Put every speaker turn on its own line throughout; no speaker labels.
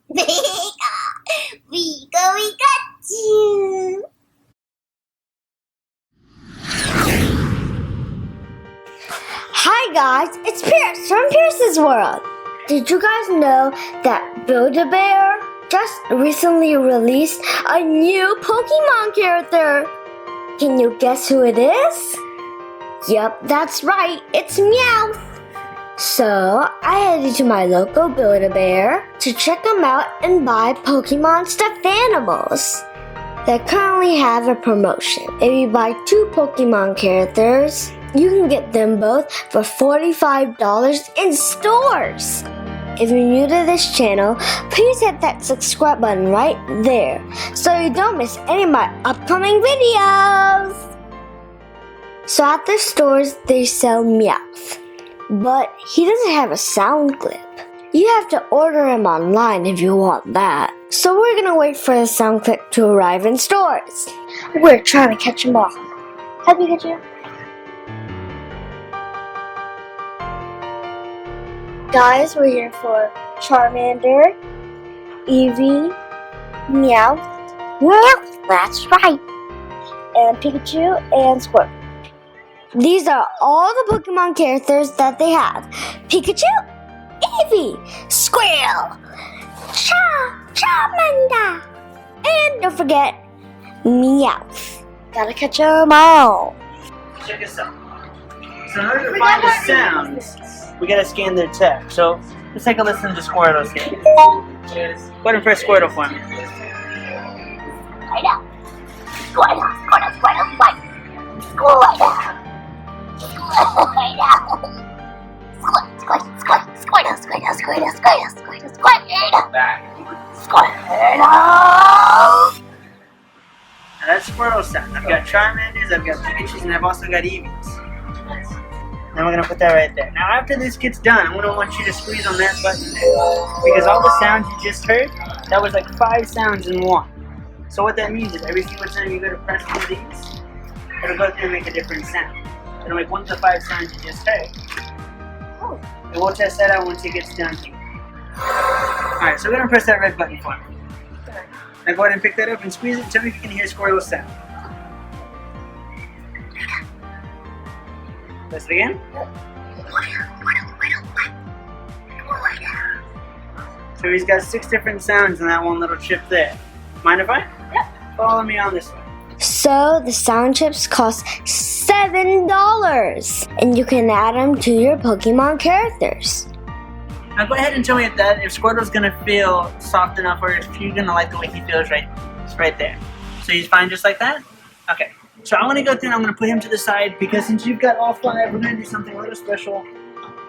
Pikachu. Hi guys, it's Pierce from Pierce's World. Did you guys know that Build-A-Bear just recently released a new Pokemon character? Can you guess who it is? Yep, that's right, it's Meowth. So, I headed to my local Build-A-Bear to check them out and buy Pokemon stuffed animals. They currently have a promotion. If you buy 2 Pokemon characters, you can get them both for $45 in stores. If you're new to this channel, please hit that subscribe button right there so you don't miss any of my upcoming videos. So at the stores, they sell Meowth, but he doesn't have a sound clip. You have to order him online if you want that. So we're gonna wait for the sound clip to arrive in stores. We're trying to catch him all. Hi, Pikachu. Guys, we're here for Charmander, Eevee, Meowth, that's right, and Pikachu and Squirtle. These are all the Pokemon characters that they have. Pikachu, Eevee, Squirtle, Charmander, and don't forget, Meowth. Gotta catch them all.
Check this out. So in order to find the sounds, we gotta scan their text. So let's take a listen to Squirtle's here. Go ahead and press Squirtle for me. Now that's Squirtle's sound. I've got Charmanders, I've got Pikachus, and I've also got Eevees. Now we're going to put that right there. Now after this gets done, I'm going to want you to squeeze on that button there. Because all the sounds you just heard, that was like 5 sounds in one. So what that means is every single time you go to press one of these, it'll go through and make a different sound. It'll make one of the 5 sounds you just heard. And we'll test that out once it gets done here. Alright, so we're going to press that red button for me. Now go ahead and pick that up and squeeze it. Tell me if you can hear Squirtle's sound. Press it again. So he's got 6 different sounds in that one little chip there. Mind if I? Yep. Follow me on this one.
So the sound chips cost $7, and you can add them to your Pokemon characters.
Now go ahead and tell me if Squirtle's gonna feel soft enough, or if you're gonna like the way he feels right there. So he's fine just like that? Okay. So I'm going to go through and I'm going to put him to the side because since you've got all 5, we're going to do something a little special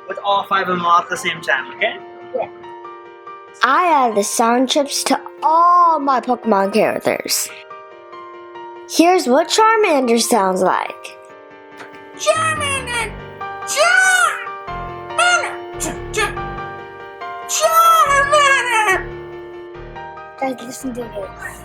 with all 5 of them all at the same time, okay?
Yeah. I add the sound chips to all my Pokemon characters. Here's what Charmander sounds like. Charmander! Charmander! Guys, listen to this.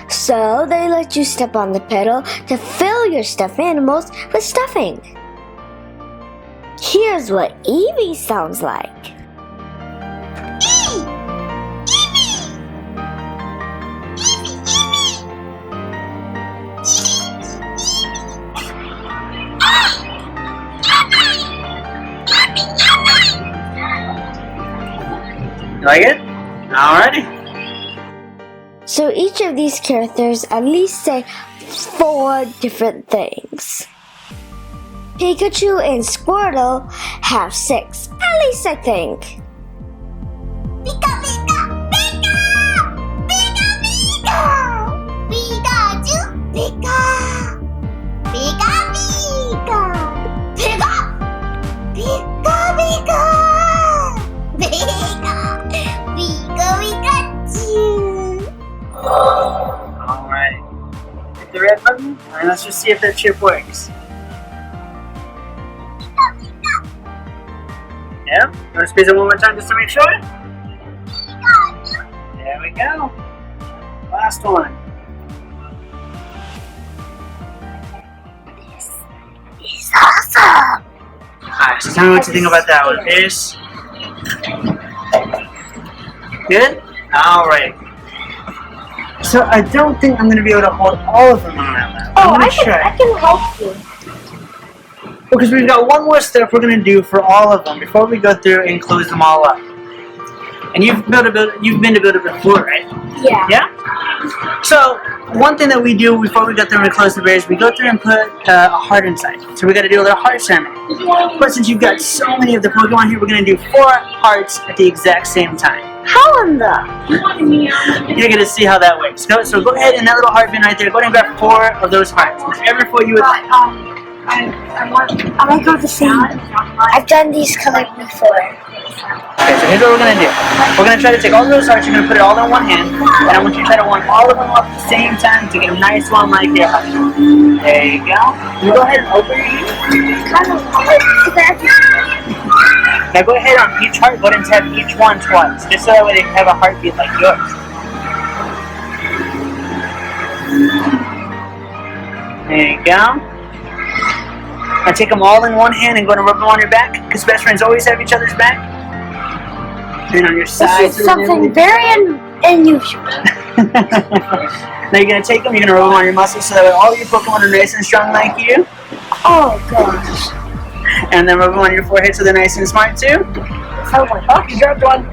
So they let you step on the pedal to fill your stuffed animals with stuffing. Here's what Eevee sounds like.
You like it? Alrighty.
So each of these characters at least say 4 different things. Pikachu and Squirtle have 6, at least I think. Pika, Pika, Pika! Pika, Pika! Pikachu, Pika! Pika, Pika! Pika! Pika, Pika! Pika! Pika, Pikachu!
Alright. Hit the red button, and let's just see if that chip works. Yep. You want to squeeze it one more time just to make sure? There we go. Last one. So tell me what you think about that one. Pierce? Good? Alright. So I don't think I'm going to be able to hold all of them on my lap.
Oh, I can help you.
Because we've got one more step we're going to do for all of them before we go through and close them all up. And you've been to Build-A-Bear before, right?
Yeah.
Yeah? So, one thing that we do before we go through and close the bears, we go through and put a heart inside. So we got to do a little heart ceremony. But since you've got so many of the Pokemon here, we're going to do 4 hearts at the exact same time.
How in the?
You're going to see how that works. So go ahead and that little heart bin right there, go ahead and grab 4 of those hearts. Whichever 4 you would like.
I want to go the same. I've done these colors before.
Okay, so here's what we're going to do. We're going to try to take all those hearts, you're going to put it all in one hand, and I want you to try to warm all of them up at the same time to get a nice one like your heart. There you go. You go ahead and open your ears. Now go ahead on each heart, go ahead and tap each one twice, just so that way they can have a heartbeat like yours. There you go. Now take them all in one hand and go to rub them on your back, because best friends always have each other's back. And then on your sides.
This is something very unusual.
Now you're going to take them, you're going to rub them on your muscles so that way all your Pokemon are nice and strong like you.
Oh gosh.
And then rub them on your forehead so they're nice and smart too.
Oh, you dropped one.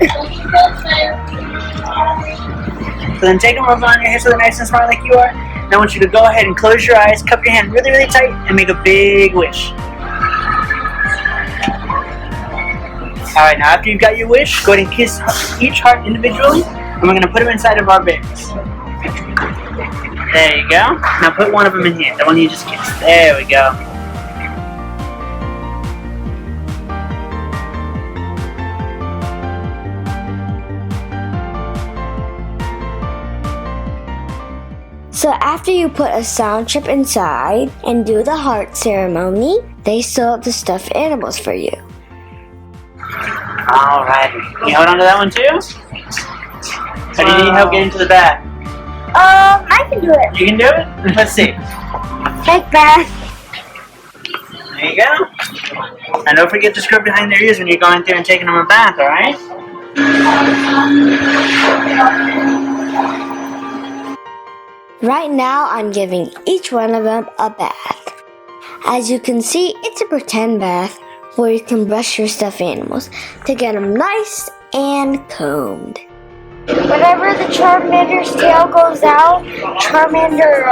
So then take them, rub them on your head so they're nice and smart like you are. Now I want you to go ahead and close your eyes, cup your hand really, really tight, and make a big wish. Alright, now after you've got your wish, go ahead and kiss each heart individually, and we're going to put them inside of our bears. There you go. Now put one of them in here, the one you just kissed. There we go.
So after you put a sound chip inside and do the heart ceremony, they sew up the stuffed animals for you.
Alright. Can you hold on to that one too? Or do you need help getting to the back?
I can do it.
You can do it? Let's see.
Take bath.
There you go. And don't forget to scrub behind their ears when you're going through and taking them a bath, alright?
Right now, I'm giving each one of them a bath. As you can see, it's a pretend bath where you can brush your stuffed animals to get them nice and combed. Whenever the Charmander's tail goes out, Charmander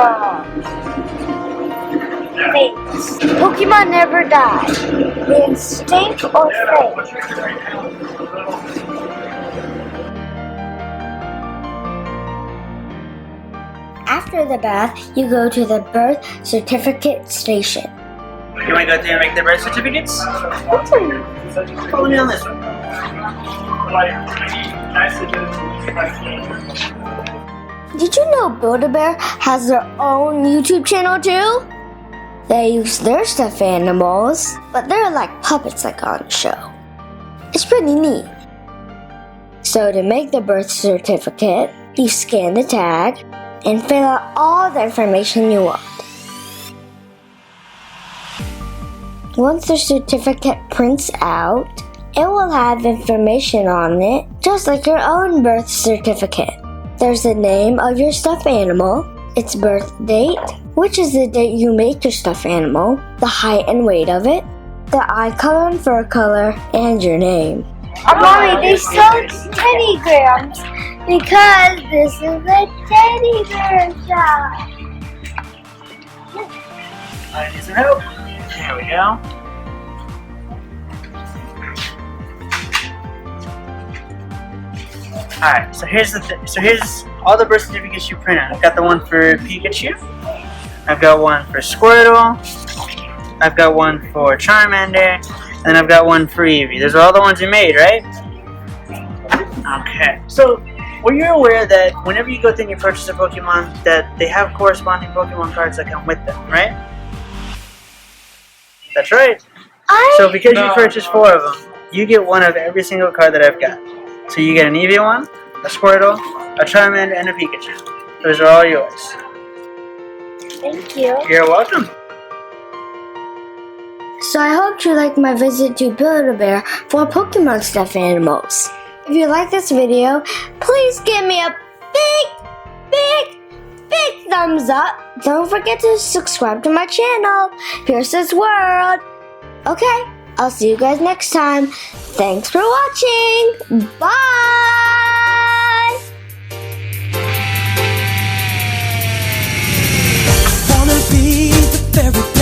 fades. Pokemon never die. They extinct or fade. After the bath, you go to the birth certificate station.
You want to go there and make the birth certificates? Follow me on this one.
Did you know Build-A-Bear has their own YouTube channel too? They use their stuffed animals, but they're like puppets like on the show. It's pretty neat. So to make the birth certificate, you scan the tag and fill out all the information you want. Once the certificate prints out, it will have information on it, just like your own birth certificate. There's the name of your stuffed animal, its birth date, which is the date you make your stuffed animal, the height and weight of it, the eye color and fur color, and your name. Mommy, they sold teddy grams because this is a teddy bear shop.
I need some help. There we go. Alright, so here's all the birth certificates you print out. I've got the one for Pikachu. I've got one for Squirtle. I've got one for Charmander. And I've got one for Eevee. Those are all the ones you made, right? Okay. So, were you aware that whenever you go through and you purchase a Pokemon, that they have corresponding Pokemon cards that come with them, right? That's right. So because you purchased 4 of them, you get one of every single card that I've got. So you get an Eevee one, a Squirtle, a Charmander, and a Pikachu. Those are all yours.
Thank you.
You're welcome.
So I hope you like my visit to Build-A-Bear for Pokemon stuffed animals. If you like this video, please give me a big thumbs up. Don't forget to subscribe to my channel, Pierce's World. Okay, I'll see you guys next time. Thanks for watching. Bye!
Wanna be the very